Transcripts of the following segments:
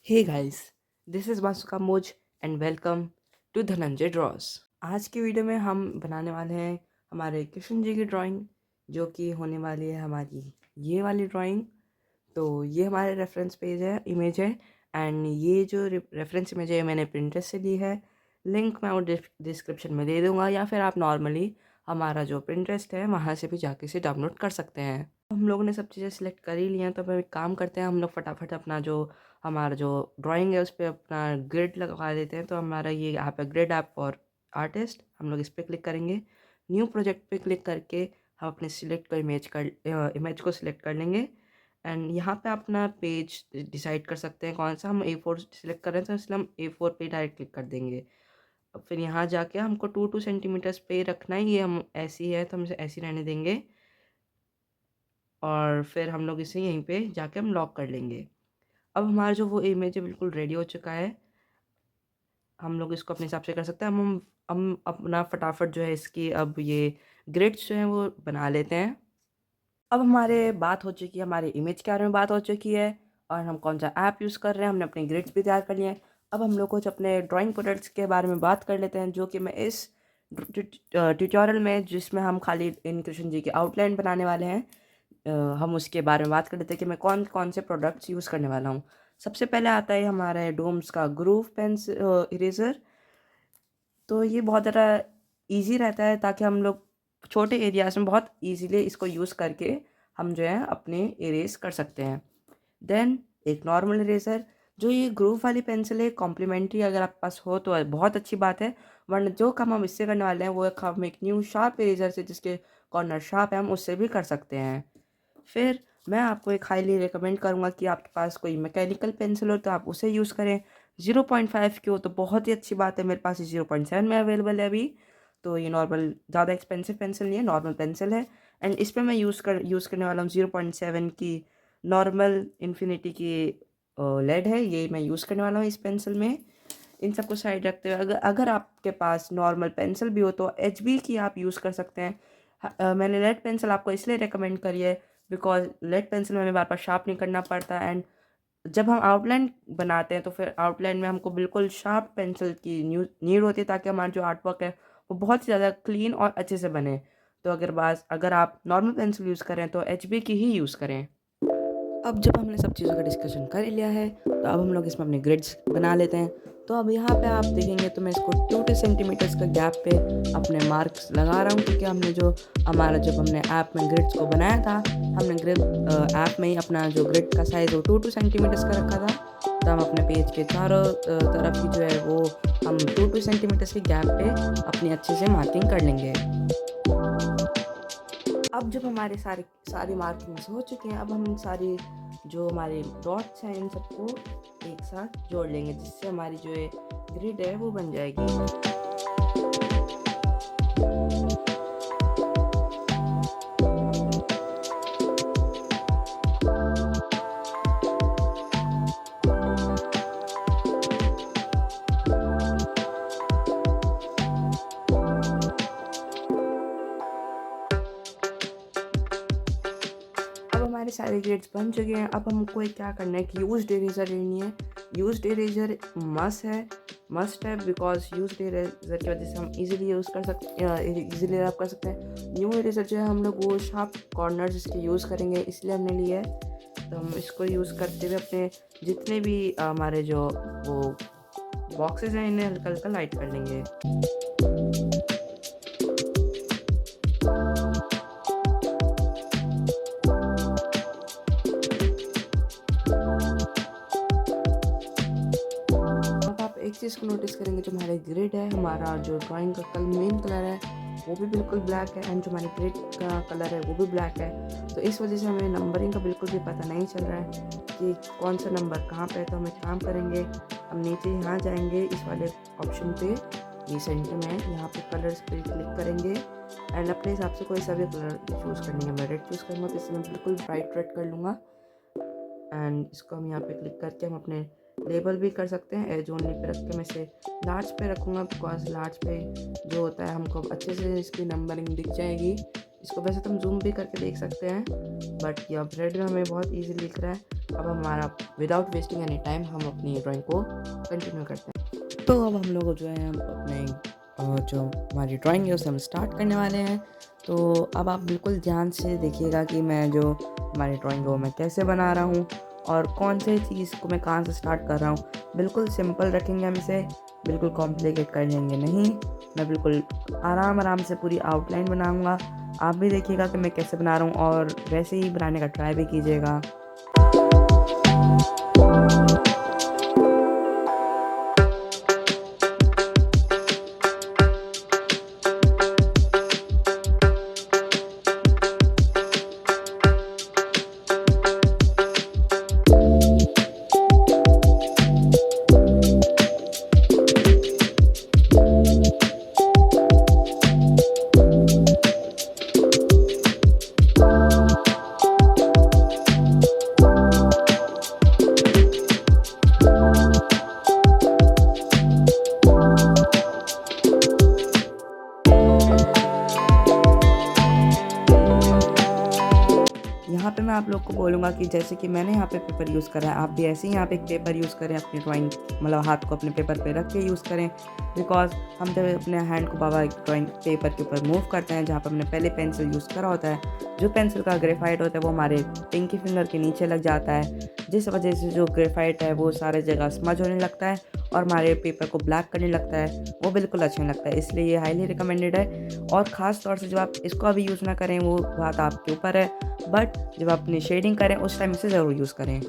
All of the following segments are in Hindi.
हे गाइस, दिस इज़ वासुका मोज एंड वेलकम टू धनंजय ड्रॉस। आज की वीडियो में हम बनाने वाले हैं हमारे कृष्ण जी की ड्राइंग, जो कि होने वाली है हमारी ये वाली ड्राइंग। तो ये हमारे रेफरेंस पेज है, इमेज है। एंड ये जो रेफरेंस इमेज है मैंने प्रिंटरेस्ट से ली है। लिंक मैं वो डिस्क्रिप्शन में दे दूँगा, या फिर आप नॉर्मली हमारा जो प्रिंटरेस्ट है वहाँ से भी जाके इसे डाउनलोड कर सकते हैं। हम लोगों ने सब चीज़ें सिलेक्ट कर ही ली हैं, तो अब एक काम करते हैं, हम लोग फटाफट अपना जो हमारा जो ड्राइंग है उस पे अपना ग्रिड लगवा देते हैं। तो हमारा ये ऐप है ग्रिड ऐप फॉर आर्टिस्ट। हम लोग इस पर क्लिक करेंगे, न्यू प्रोजेक्ट पे क्लिक करके हम अपने सिलेक्ट को इमेज को सिलेक्ट कर लेंगे। एंड यहाँ पे अपना पेज डिसाइड कर सकते हैं कौन सा। हम A4 सिलेक्ट कर रहे हैं तो इसलिए हम A4 पे डायरेक्ट क्लिक कर देंगे। अब फिर यहाँ जाके हमको 2 सेंटीमीटर्स पे रखना है, ये हम ऐसी है तो हम इसे ऐसी रहने देंगे। और फिर हम लोग इसे यहीं पे जाके हम लॉक कर लेंगे। अब हमारा जो वो इमेज है बिल्कुल रेडी हो चुका है। हम लोग इसको अपने हिसाब से कर सकते हैं। हम अपना फटाफट जो है इसकी अब ये ग्रिड्स जो हैं वो बना लेते हैं। अब हमारे बात हो चुकी है, हमारे इमेज के बारे में बात हो चुकी है, और हम कौन सा ऐप यूज़ कर रहे हैं, हमने अपने ग्रिड्स भी तैयार कर लिए हैं। अब हम लोग कुछ अपने ड्राइंग प्रोडक्ट्स के बारे में बात कर लेते हैं, जो कि मैं इस ट्यूटोरियल में, जिसमें हम खाली इन कृष्ण जी की आउटलाइन बनाने वाले हैं, हम उसके बारे में बात कर लेते हैं कि मैं कौन कौन से प्रोडक्ट्स यूज़ करने वाला हूँ। सबसे पहले आता है हमारा डोम्स का ग्रूव पेंस इरेज़र। तो ये बहुत ज़्यादा ईज़ी रहता है, ताकि हम लोग छोटे एरियाज़ में बहुत ईज़िली इसको यूज़ करके हम जो है अपने इरेज़ कर सकते हैं। देन एक नॉर्मल इरेज़र, जो ये ग्रूव वाली पेंसिल है कॉम्प्लीमेंट्री अगर आपके पास हो तो बहुत अच्छी बात है, वरना जो काम हम इससे करने वाले हैं वो एक हम एक न्यू शार्प इरेज़र से, जिसके कॉर्नर शार्प है, हम उससे भी कर सकते हैं। फिर मैं आपको एक हाईली रिकमेंड करूँगा कि आपके पास कोई मैकेनिकल पेंसिल हो तो आप उसे यूज़ करें। 0.5 की हो तो बहुत ही अच्छी बात है, मेरे पास ये 0.7 में अवेलेबल है अभी। तो ये नॉर्मल ज़्यादा एक्सपेंसिव पेंसिल नहीं है, नॉर्मल पेंसिल है। एंड इस पे मैं यूज़ करने वाला हूँ 0.7 की नॉर्मल इन्फिनिटी की लेड है, ये मैं यूज़ करने वाला हूँ इस पेंसिल में। इन सबको साइड रखते हुए अगर अगर आपके पास नॉर्मल पेंसिल भी हो तो HB की आप यूज़ कर सकते हैं। मैंने लेड पेंसिल आपको इसलिए रिकमेंड करी है बिकॉज लेड पेंसिल में हमें बार बार शार्प नहीं करना पड़ता। एंड जब हम आउटलाइन बनाते हैं तो फिर आउटलाइन में हमको बिल्कुल शार्प पेंसिल की नीड होती है, ताकि हमारा जो आर्ट वर्क है वो बहुत ही ज़्यादा क्लीन और अच्छे से बने। तो अगर आप नॉर्मल पेंसिल यूज़ करें तो HB की ही यूज़ करें। अब जब हमने सब चीज़ों का डिस्कशन कर लिया है, तो अब हम लोग इसमें अपने ग्रिड्स बना लेते हैं। तो अब यहाँ पे आप देखेंगे तो मैं इसको 2 सेंटीमीटर्स का गैप पे अपने मार्क्स लगा रहा हूँ, क्योंकि हमने जब हमने ऐप में ग्रिड्स को बनाया था, हमने ऐप में ही अपना जो ग्रिड का साइज़ वो 2 सेंटीमीटर्स का रखा था। तो हम अपने पेज के चारों तरफ ही जो है वो हम 2 सेंटीमीटर्स के गैप पे अपनी अच्छे से मार्किंग कर लेंगे। अब जब हमारे सारी मार्किंग्स हो चुके हैं, अब हम सारी जो हमारे डॉट्स हैं इन सबको एक साथ जोड़ लेंगे, जिससे हमारी जो ये ग्रिड है वो बन जाएगी। अब हमारे सारे ग्रेड्स बन चुके हैं। अब हमको एक क्या करना है कि यूज्ड इरेजर लेनी है। यूज्ड इरेजर मस्ट है बिकॉज यूज्ड इरेजर की वजह से हम इजीली यूज़ कर सकते इजीली रब कर सकते हैं। न्यू इरेजर जो है हम लोग वो शार्प कॉर्नर्स इसके यूज़ करेंगे, इसलिए हमने लिया है। तो हम इसको यूज़ करते हुए अपने जितने भी हमारे जो वो बॉक्सेस हैं इन्हें हल्का हल्का लाइट कर लेंगे। अब आप एक चीज़ को नोटिस करेंगे, जो हमारे ग्रिड है, हमारा जो ड्राइंग का मेन कलर है वो भी बिल्कुल ब्लैक है, एंड जो हमारे ग्रिड का कलर है वो भी ब्लैक है। तो इस वजह से हमें नंबरिंग का बिल्कुल भी पता नहीं चल रहा है कि कौन सा नंबर कहाँ पे है। तो हम एक काम करेंगे, हम नीचे यहाँ जाएंगे इस वाले ऑप्शन पे, ये सेंटर में है, यहाँ पे कलर्स पे क्लिक करेंगे एंड अपने हिसाब से कोई सा भी कलर चूज़ करनी है। मैं रेड चूज़ करूँगा, तो इसमें बिल्कुल ब्राइट रेड कर लूँगा। एंड इसको हम यहाँ पे क्लिक करके हम अपने लेबल भी कर सकते हैं। एज ओनली पे रख के मैं इसे लार्ज पे रखूँगा, बिकॉज लार्ज पे जो होता है हमको अच्छे से इसकी नंबरिंग दिख जाएगी, इसको वैसे तो हम ज़ूम भी करके देख सकते हैं, बट ये अब रेड में हमें बहुत ईज़िली दिख रहा है। अब हमारा विदाउट वेस्टिंग एनी टाइम हम अपनी ड्राइंग को कंटिन्यू करते हैं। तो अब हम लोग जो है हम अपने जो हमारी ड्राइंग है उसे हम स्टार्ट करने वाले हैं। तो अब आप बिल्कुल ध्यान से देखिएगा कि मैं जो हमारी ड्राइंग है वो मैं कैसे बना रहा हूँ और कौन से चीज़ को मैं कहाँ से स्टार्ट कर रहा हूँ। बिल्कुल सिंपल रखेंगे हम इसे, बिल्कुल कॉम्प्लिकेट कर लेंगे नहीं। मैं बिल्कुल आराम से पूरी आउटलाइन बनाऊँगा। आप भी देखिएगा कि मैं कैसे बना रहा हूँ और वैसे ही बनाने का ट्राई भी कीजिएगा। यहाँ पे मैं आप लोग को बोलूँगा कि जैसे कि मैंने यहाँ पे पेपर यूज़ करा है, आप भी ऐसे ही यहाँ पे एक पेपर यूज़ करें, अपनी ड्राइंग मतलब हाथ को अपने पेपर पे रख के यूज़ करें। बिकॉज़ हम जब अपने हैंड को बाबा एक ड्राइंग पेपर के ऊपर मूव करते हैं, जहाँ पर हमने पहले पेंसिल यूज़ करा होता है, जो पेंसिल का ग्रेफाइट होता है वो हमारे पिंकी फिंगर के नीचे लग जाता है, जिस वजह से जो ग्रेफाइट है वो सारे जगह स्मज होने लगता है और हमारे पेपर को ब्लैक करने लगता है। वो बिल्कुल अच्छा नहीं लगता है, इसलिए ये हाईली रिकमेंडेड है। और ख़ास तौर से जब आप इसको अभी यूज़ ना करें वो बात आपके ऊपर है, बट जब आप अपनी शेडिंग करें उस टाइम इसे ज़रूर यूज़ करें।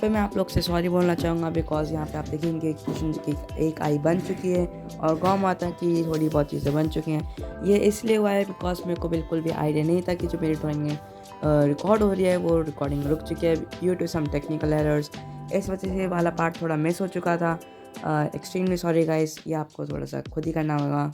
पे मैं आप लोग से सॉरी बोलना चाहूँगा बिकॉज़ यहाँ पे आप देखेंगे कि कृष्ण जी की एक आई बन चुकी है और गौ माता की थोड़ी बहुत चीज़ें बन चुकी हैं। ये इसलिए हुआ है बिकॉज़ मेरे को बिल्कुल भी आइडिया नहीं था कि जो मेरी ड्राइंग में रिकॉर्ड हो रही है वो रिकॉर्डिंग रुक चुकी है due to some technical errors. इस वजह से वाला पार्ट थोड़ा मिस हो चुका था। एक्सट्रीमली सॉरी गाइस, ये आपको थोड़ा सा खुद ही करना होगा।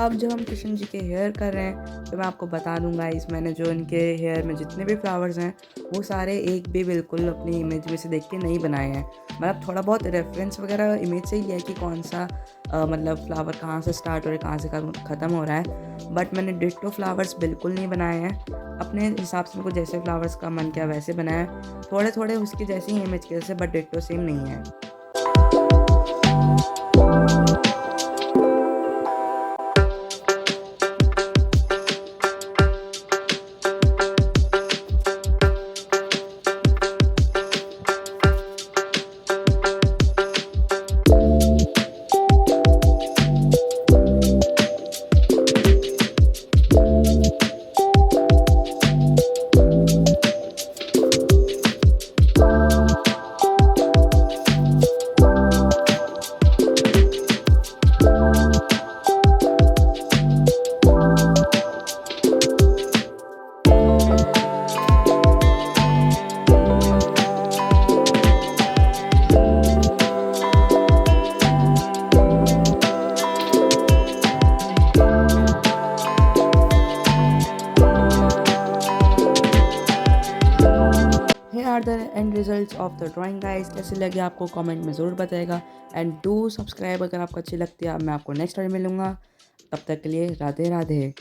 अब जब हम कृष्ण जी के हेयर कर रहे हैं तो मैं आपको बता दूंगा इस मैंने जो इनके हेयर में जितने भी फ्लावर्स हैं वो सारे एक भी बिल्कुल अपनी इमेज में से देख के नहीं बनाए हैं। मतलब थोड़ा बहुत रेफरेंस वगैरह इमेज से ही लिया है कि कौन सा मतलब फ्लावर कहाँ से स्टार्ट हो रहा है कहाँ से ख़त्म हो रहा है। बट मैंने डिट्टो फ्लावर्स बिल्कुल नहीं बनाए हैं, अपने हिसाब से मेरे को जैसे फ्लावर्स का मन किया वैसे बनाया है। थोड़े थोड़े उसकी जैसी ही इमेज के जैसे, बट डिट्टो सेम नहीं है। Here are the end results of the drawing guys। कैसे लगे आपको कमेंट में ज़रूर बताएगा एंड डू सब्सक्राइब अगर आपको अच्छी लगती है। अब मैं आपको नेक्स्ट टाइम मिलूँगा, तब तक के लिए राधे राधे।